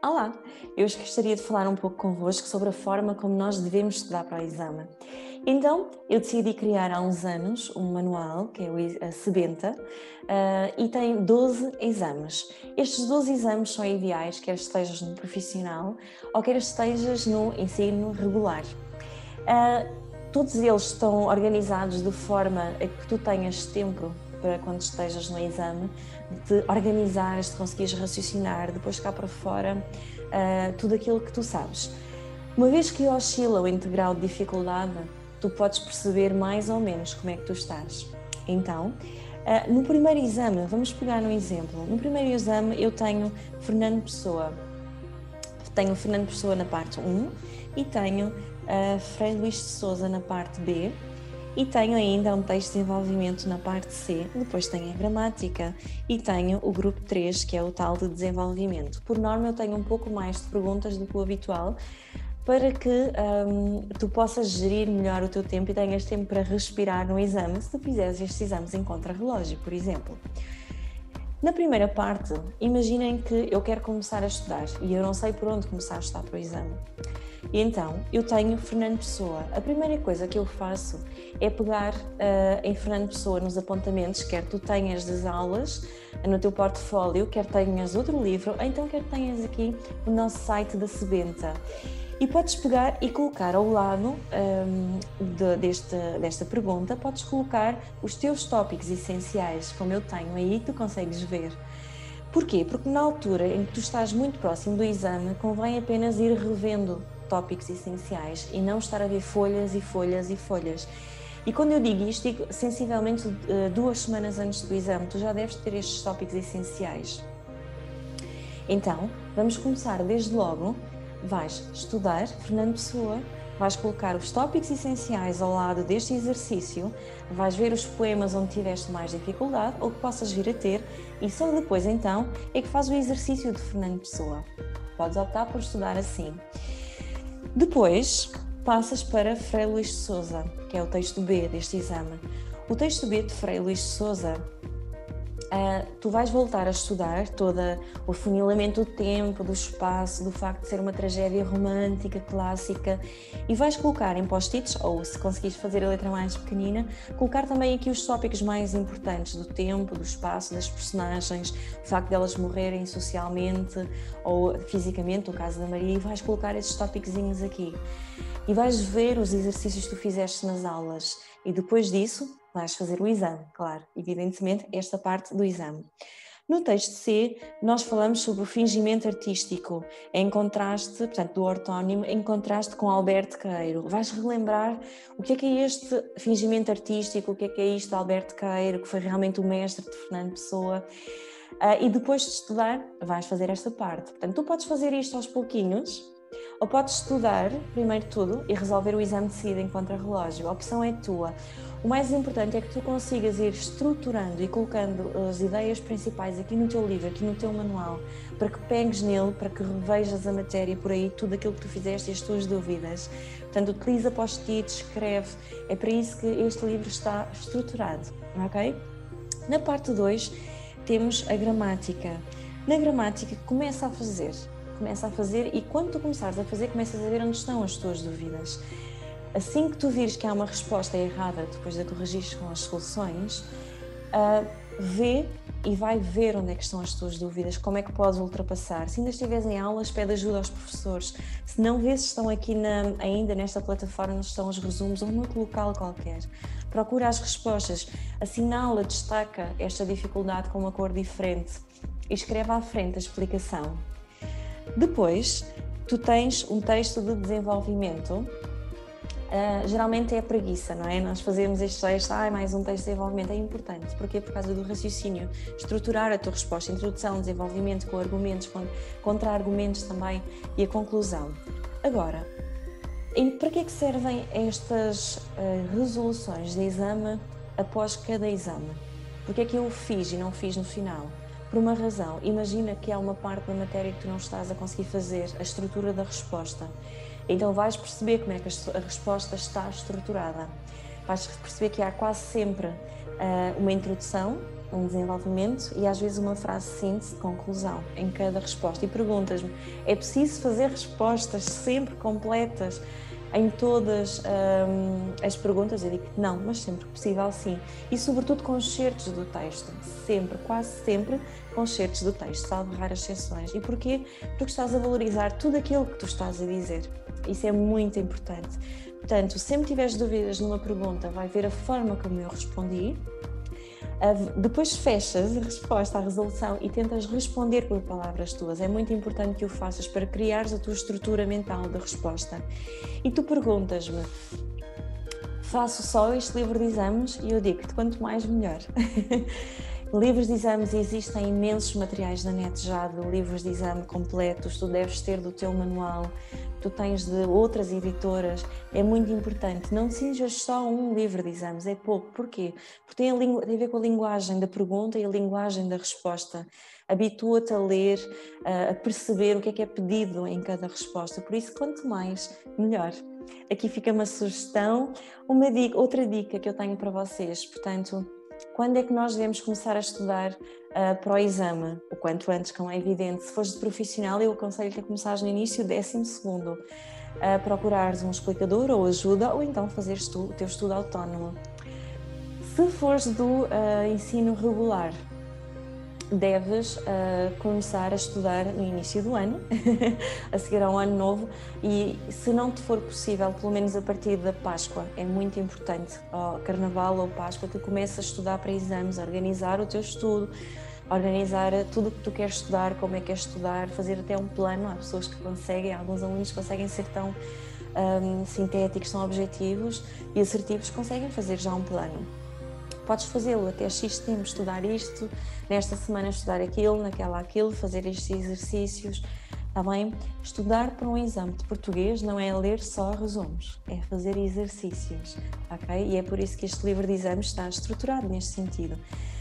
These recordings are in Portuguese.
Olá, eu hoje gostaria de falar um pouco convosco sobre a forma como nós devemos estudar para o exame. Então, eu decidi criar há uns anos um manual, que é a Sebenta, e tem 12 exames. Estes 12 exames são ideais, quer estejas no profissional ou quer estejas no ensino regular. Ah, Todos eles estão organizados de forma a que tu tenhas tempo para quando estejas no exame, de organizares, de conseguires raciocinar, depois cá para fora, tudo aquilo que tu sabes. Uma vez que oscila o integral de dificuldade, tu podes perceber mais ou menos como é que tu estás. Então, no primeiro exame, vamos pegar um exemplo. No primeiro exame eu tenho Fernando Pessoa. Tenho Fernando Pessoa na parte 1 e tenho Frei Luís de Sousa na parte B e tenho ainda um texto de desenvolvimento na parte C, depois tenho a gramática e tenho o grupo 3, que é o tal de desenvolvimento. Por norma eu tenho um pouco mais de perguntas do que o habitual, para que tu possas gerir melhor o teu tempo e tenhas tempo para respirar no exame, se tu fizeres estes exames em contrarrelógio, por exemplo. Na primeira parte, imaginem que eu quero começar a estudar e eu não sei por onde começar a estudar para o exame. E então, eu tenho Fernando Pessoa. A primeira coisa que eu faço é pegar em Fernando Pessoa nos apontamentos, quer tu tenhas das aulas no teu portfólio, quer tenhas outro livro, ou então quer tenhas aqui o nosso site da Sebenta. E podes pegar e colocar ao lado desta pergunta, podes colocar os teus tópicos essenciais, como eu tenho aí, tu consegues ver. Porquê? Porque na altura em que tu estás muito próximo do exame, convém apenas ir revendo tópicos essenciais e não estar a ver folhas e folhas e folhas. E quando eu digo isto, digo sensivelmente 2 semanas antes do exame, tu já deves ter estes tópicos essenciais. Então, vamos começar desde logo. Vais estudar Fernando Pessoa, vais colocar os tópicos essenciais ao lado deste exercício, vais ver os poemas onde tiveste mais dificuldade ou que possas vir a ter e só depois então é que fazes o exercício de Fernando Pessoa. Podes optar por estudar assim. Depois passas para Frei Luís de Sousa, que é o texto B deste exame. O texto B de Frei Luís de Sousa, tu vais voltar a estudar todo o afunilamento do tempo, do espaço, do facto de ser uma tragédia romântica, clássica, e vais colocar em post-its, ou se conseguires fazer a letra mais pequenina, colocar também aqui os tópicos mais importantes do tempo, do espaço, das personagens, o facto de elas morrerem socialmente ou fisicamente, no caso da Maria, e vais colocar esses tópicozinhos aqui. E vais ver os exercícios que tu fizeste nas aulas, e depois disso vais fazer o exame, claro, evidentemente esta parte do exame. No texto C, nós falamos sobre o fingimento artístico, em contraste, portanto, do ortónimo, em contraste com Alberto Queiro. Vais relembrar o que é este fingimento artístico, o que é isto de Alberto Queiro, que foi realmente o mestre de Fernando Pessoa. E depois de estudar, vais fazer esta parte. Portanto, tu podes fazer isto aos pouquinhos, ou podes estudar, primeiro tudo, e resolver o exame de seguida em contrarrelógio. A opção é tua. O mais importante é que tu consigas ir estruturando e colocando as ideias principais aqui no teu livro, aqui no teu manual, para que pegues nele, para que revejas a matéria por aí, tudo aquilo que tu fizeste e as tuas dúvidas. Portanto, utiliza post-its, escreve. É para isso que este livro está estruturado, ok? Na parte 2 temos a gramática. Na gramática começa a fazer e quando tu começares a fazer, começas a ver onde estão as tuas dúvidas. Assim que tu vires que há uma resposta errada, depois de corrigires com as soluções, vê e vai ver onde é que estão as tuas dúvidas, como é que podes ultrapassar. Se ainda estiveres em aulas, pede ajuda aos professores. Se não vês se estão aqui ainda nesta plataforma, onde estão os resumos ou noutro local qualquer. Procura as respostas, assinala, destaca esta dificuldade com uma cor diferente e escreve à frente a explicação. Depois, tu tens um texto de desenvolvimento. Geralmente é a preguiça, não é? Nós fazemos este texto, mais um texto de desenvolvimento, é importante. Porquê? Por causa do raciocínio. Estruturar a tua resposta, introdução, desenvolvimento, com argumentos, contra-argumentos também e a conclusão. Agora, para que é que servem estas resoluções de exame após cada exame? Porque é que eu o fiz e não fiz no final? Por uma razão. Imagina que há uma parte da matéria que tu não estás a conseguir fazer, a estrutura da resposta. Então vais perceber como é que a resposta está estruturada. Vais perceber que há quase sempre uma introdução, um desenvolvimento e às vezes uma frase síntese de conclusão em cada resposta. E perguntas-me, é preciso fazer respostas sempre completas em todas as perguntas? Eu digo que não, mas sempre que possível sim. E sobretudo com excertos do texto, sempre, quase sempre com excertos do texto, salvo raras exceções. E porquê? Porque estás a valorizar tudo aquilo que tu estás a dizer. Isso é muito importante. Portanto, sempre tiveres dúvidas numa pergunta, vai ver a forma como eu respondi. Depois fechas a resposta, a resolução e tentas responder por palavras tuas. É muito importante que o faças para criares a tua estrutura mental de resposta. E tu perguntas-me, faço só este livro de exames? E eu digo-te, quanto mais melhor. Livros de exames, existem imensos materiais na net já de livros de exame completos, tu deves ter do teu manual, tu tens de outras editoras, é muito importante, não cinjas só um livro de exames, é pouco, porquê? Porque tem a ver com a linguagem da pergunta e a linguagem da resposta, habitua-te a ler, a perceber o que é pedido em cada resposta, por isso quanto mais, melhor. Aqui fica uma sugestão, outra dica que eu tenho para vocês, portanto, quando é que nós devemos começar a estudar para o exame? O quanto antes, como é evidente. Se fores de profissional, eu aconselho-te a começares no início, 12º, a procurares um explicador ou ajuda, ou então fazeres tu o teu estudo autónomo. Se fores do ensino regular, deves começar a estudar no início do ano, a seguir ao ano novo, e se não te for possível, pelo menos a partir da Páscoa, é muito importante, Carnaval ou Páscoa, tu começas a estudar para exames, a organizar o teu estudo, organizar tudo o que tu queres estudar, como é que queres estudar, fazer até um plano. Há pessoas que conseguem, alguns alunos conseguem ser tão sintéticos, tão objetivos e assertivos, conseguem fazer já um plano. Podes fazê-lo até X tempo, estudar isto, nesta semana estudar aquilo, naquela aquilo, fazer estes exercícios, está bem? Estudar para um exame de português não é ler só resumos, é fazer exercícios, ok? E é por isso que este livro de exames está estruturado neste sentido.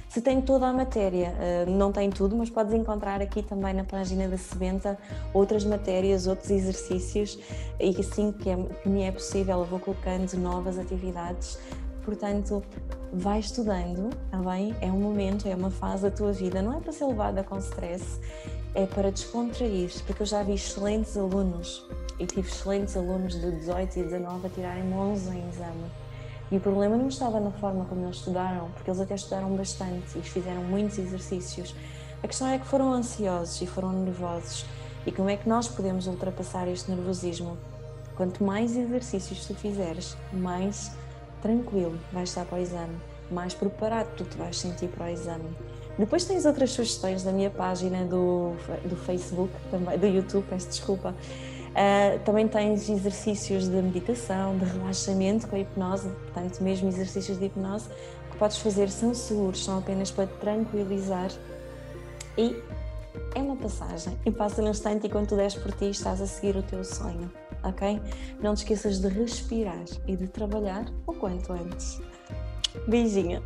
Se tem toda a matéria, não tem tudo, mas podes encontrar aqui também na página da Sebenta outras matérias, outros exercícios, e assim que me é possível eu vou colocando novas atividades. Portanto, vai estudando, está bem? É um momento, é uma fase da tua vida, não é para ser levada com stress, é para descontrair, porque eu já vi excelentes alunos e tive excelentes alunos de 18 e 19 a tirarem 11 em exame. E o problema não estava na forma como eles estudaram, porque eles até estudaram bastante e fizeram muitos exercícios. A questão é que foram ansiosos e foram nervosos. E como é que nós podemos ultrapassar este nervosismo? Quanto mais exercícios tu fizeres, mais tranquilo vais estar para o exame, mais preparado tu te vais sentir para o exame. Depois tens outras sugestões da minha página do Facebook, também, do YouTube, peço desculpa. Também tens exercícios de meditação, de relaxamento com a hipnose, portanto mesmo exercícios de hipnose que podes fazer, são seguros, são apenas para te tranquilizar e é uma passagem e passa num instante e quando tu des por ti estás a seguir o teu sonho. Ok? Não te esqueças de respirar e de trabalhar o quanto antes. Beijinho!